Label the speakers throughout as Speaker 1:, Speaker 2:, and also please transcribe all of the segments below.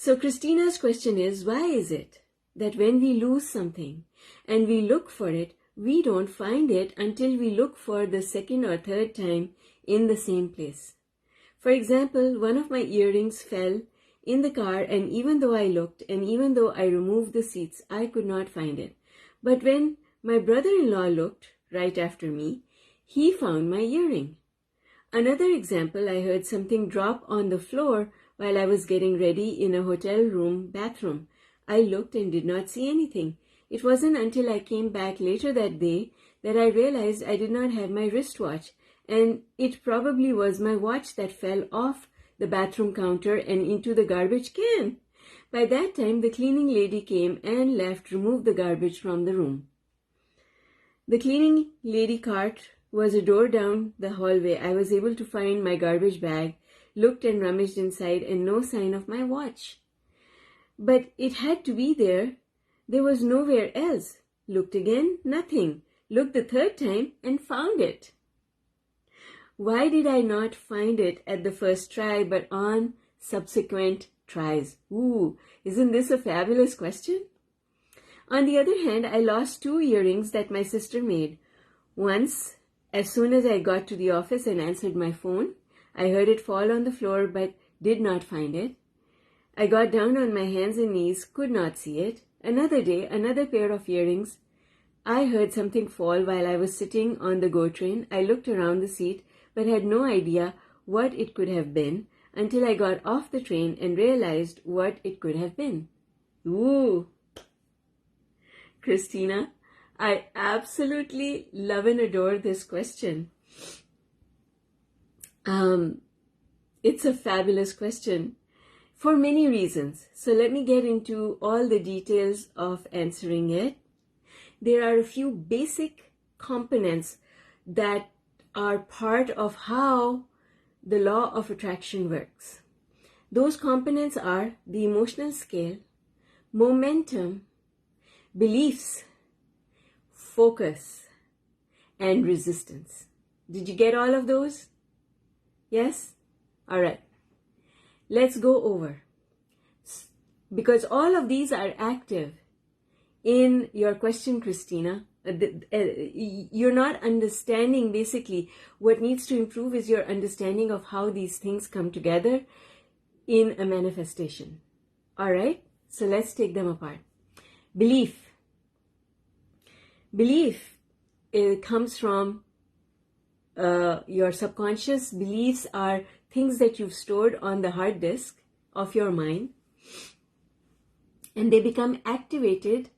Speaker 1: So Christina's question is, why is it that when we lose something and we look for it, we don't find it until we look for the second or third time in the same place? For example, one of my earrings fell in the car, and even though I looked and even though I removed the seats, I could not find it. But when my brother-in-law looked right after me, he found my earring. Another example, I heard something drop on the floor while I was getting ready in a hotel room bathroom. I looked and did not see anything. It wasn't until I came back later that day that I realized I did not have my wristwatch, and it probably was my watch that fell off the bathroom counter and into the garbage can. By that time, the cleaning lady came and removed the garbage from the room. The cleaning lady cart was a door down the hallway. I was able to find my garbage bag, looked and rummaged inside, and no sign of my watch. But it had to be there. There was nowhere else. Looked again, nothing. Looked the third time and found it. Why did I not find it at the first try, but on subsequent tries? Ooh, isn't this a fabulous question? On the other hand, I lost 2 earrings that my sister made. Once, as soon as I got to the office and answered my phone, I heard it fall on the floor but did not find it. I got down on my hands and knees, could not see it. Another day, another pair of earrings. I heard something fall while I was sitting on the GO train. I looked around the seat but had no idea what it could have been until I got off the train and realized what it could have been. Ooh! Cristina, I absolutely love and adore this question. It's a fabulous question for many reasons. So let me get into all the details of answering it. There are a few basic components that are part of how the law of attraction works. Those components are the emotional scale, momentum, beliefs, focus, and resistance. Did you get all of those? Yes? All right. Let's go over. Because all of these are active in your question, Cristina. You're not understanding basically what needs to improve is your understanding of how these things come together in a manifestation. All right? So let's take them apart. Belief. Belief comes from your subconscious. Beliefs are things that you've stored on the hard disk of your mind, and they become activated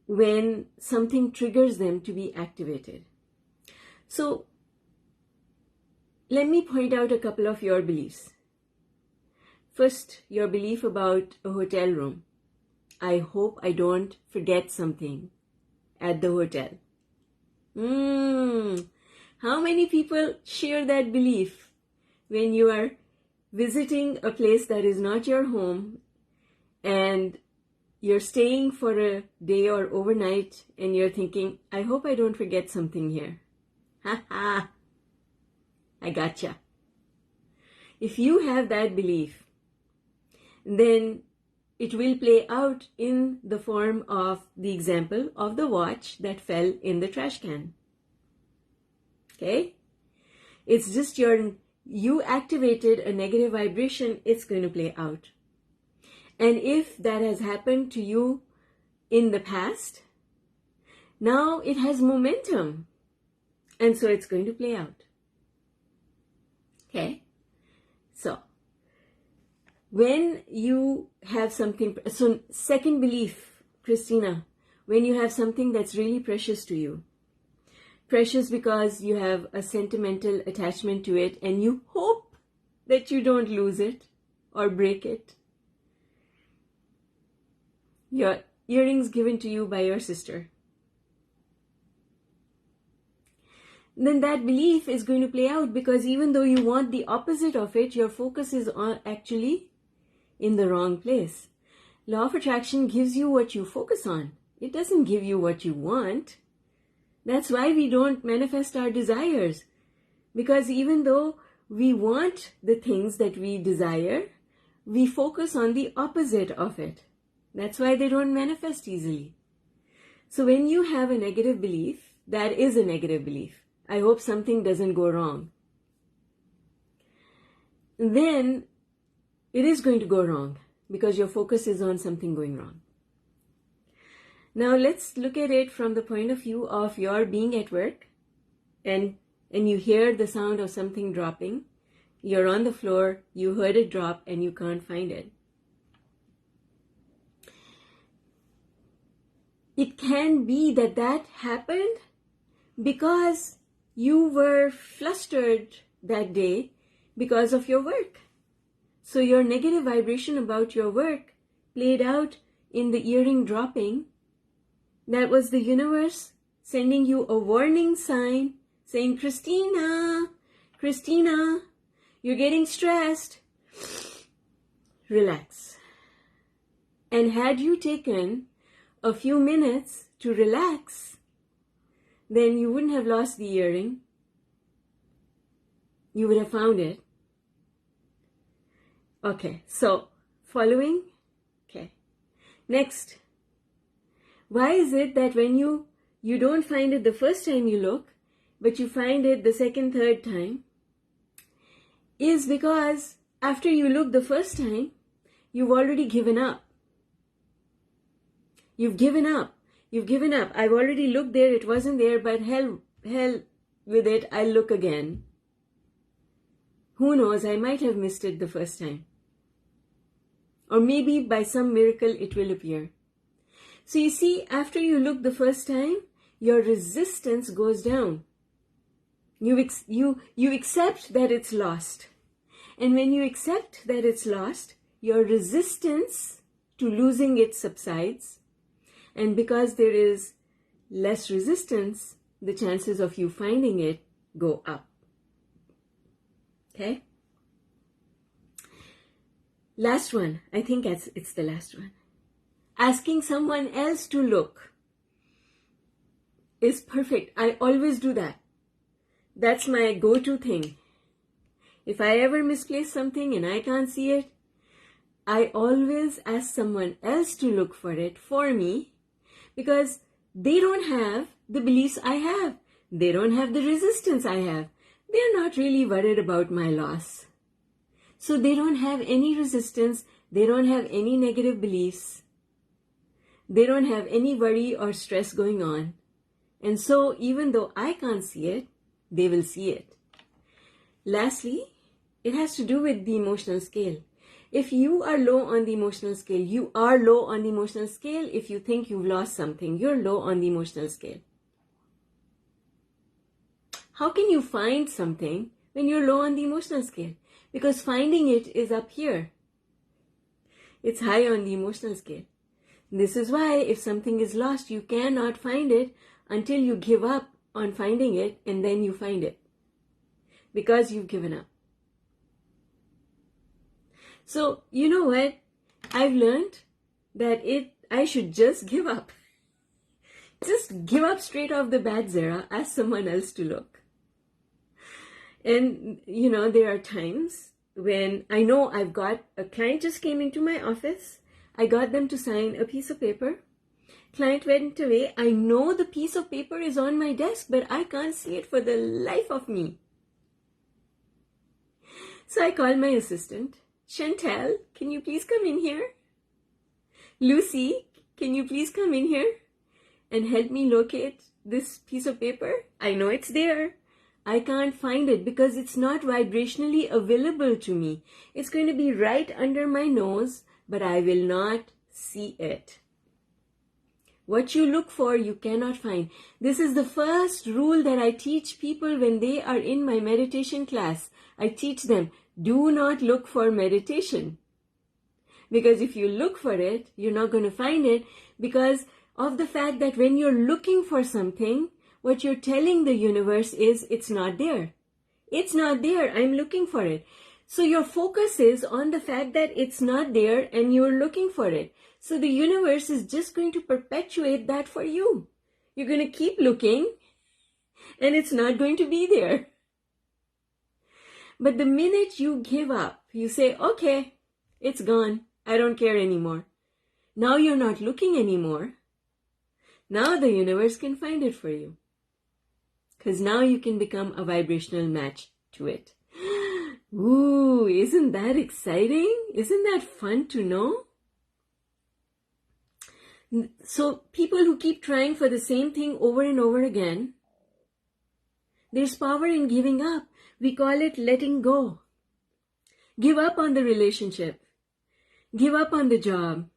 Speaker 1: when something triggers them to be activated. So let me point out a couple of your beliefs. First, your belief about a hotel room. I hope I don't forget something at the hotel. How many people share that belief when you are visiting a place that is not your home and you're staying for a day or overnight and you're thinking, I hope I don't forget something here. Ha ha! I gotcha. If you have that belief, then it will play out in the form of the example of the watch that fell in the trash can. Okay? It's just you activated a negative vibration, it's going to play out. And if that has happened to you in the past, now it has momentum. And so it's going to play out. Okay? So, when you have something, so second belief, Cristina, when you have something that's really precious to you, precious because you have a sentimental attachment to it and you hope that you don't lose it or break it. Your earrings given to you by your sister. Then that belief is going to play out because even though you want the opposite of it, your focus is on actually in the wrong place. Law of attraction gives you what you focus on. It doesn't give you what you want. That's why we don't manifest our desires. Because even though we want the things that we desire, we focus on the opposite of it. That's why they don't manifest easily. So when you have a negative belief, that is a negative belief. I hope something doesn't go wrong. Then it is going to go wrong because your focus is on something going wrong. Now let's look at it from the point of view of your being at work and you hear the sound of something dropping. You're on the floor, you heard it drop and you can't find it. It can be that that happened because you were flustered that day because of your work. So your negative vibration about your work played out in the earring dropping. That was the universe sending you a warning sign saying, Cristina, you're getting stressed. Relax. And had you taken a few minutes to relax, then you wouldn't have lost the earring. You would have found it. Okay, so following? Okay. Next. Why is it that when you don't find it the first time you look, but you find it the second, third time? Is because after you look the first time, you've already given up. You've given up. I've already looked there, it wasn't there, but hell with it, I'll look again. Who knows, I might have missed it the first time. Or maybe by some miracle it will appear. So you see, after you look the first time, your resistance goes down. You accept that it's lost. And when you accept that it's lost, your resistance to losing it subsides. And because there is less resistance, the chances of you finding it go up. Okay? Last one. I think it's the last one. Asking someone else to look is perfect. I always do that. That's my go-to thing. If I ever misplace something and I can't see it, I always ask someone else to look for it for me because they don't have the beliefs I have. They don't have the resistance I have. They're not really worried about my loss. So they don't have any resistance. They don't have any negative beliefs. They don't have any worry or stress going on. And so even though I can't see it, they will see it. Lastly, it has to do with the emotional scale. If you are low on the emotional scale, you are low on the emotional scale. If you think you've lost something, you're low on the emotional scale. How can you find something when you're low on the emotional scale? Because finding it is up here. It's high on the emotional scale. This is why if something is lost, you cannot find it until you give up on finding it and then you find it. Because you've given up. So, you know what? I've learned that I should just give up. Just give up straight off the bat, Zara. Ask someone else to look. And, you know, there are times when I know I've got a client just came into my office. I got them to sign a piece of paper. Client went away. I know the piece of paper is on my desk, but I can't see it for the life of me. So I called my assistant. Chantal, can you please come in here? Lucy, can you please come in here and help me locate this piece of paper? I know it's there. I can't find it because it's not vibrationally available to me. It's going to be right under my nose, but I will not see it. What you look for, you cannot find. This is the first rule that I teach people when they are in my meditation class. I teach them, do not look for meditation. Because if you look for it, you're not going to find it because of the fact that when you're looking for something, what you're telling the universe is it's not there. It's not there. I'm looking for it. So your focus is on the fact that it's not there and you're looking for it. So the universe is just going to perpetuate that for you. You're going to keep looking and it's not going to be there. But the minute you give up, you say, okay, It's gone. I don't care anymore. Now you're not looking anymore. Now the universe can find it for you. Because now you can become a vibrational match to it. Ooh, isn't that exciting? Isn't that fun to know? So people who keep trying for the same thing over and over again, there's power in giving up. We call it letting go. Give up on the relationship. Give up on the job.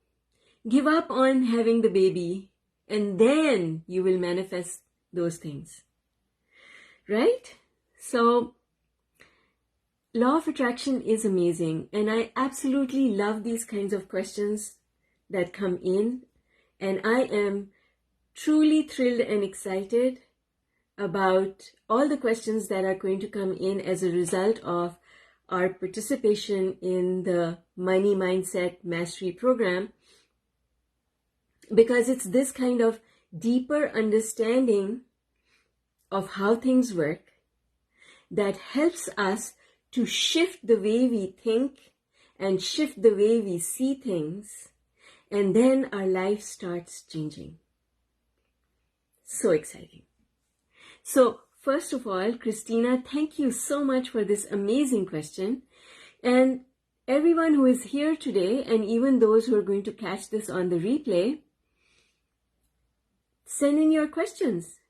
Speaker 1: Give up on having the baby. And then you will manifest those things. Right? So, law of attraction is amazing. And I absolutely love these kinds of questions that come in. And I am truly thrilled and excited about all the questions that are going to come in as a result of our participation in the Money Mindset Mastery Program, because it's this kind of deeper understanding of how things work that helps us to shift the way we think and shift the way we see things, and then our life starts changing. So exciting. So, first of all, Cristina, thank you so much for this amazing question. And everyone who is here today, and even those who are going to catch this on the replay, send in your questions.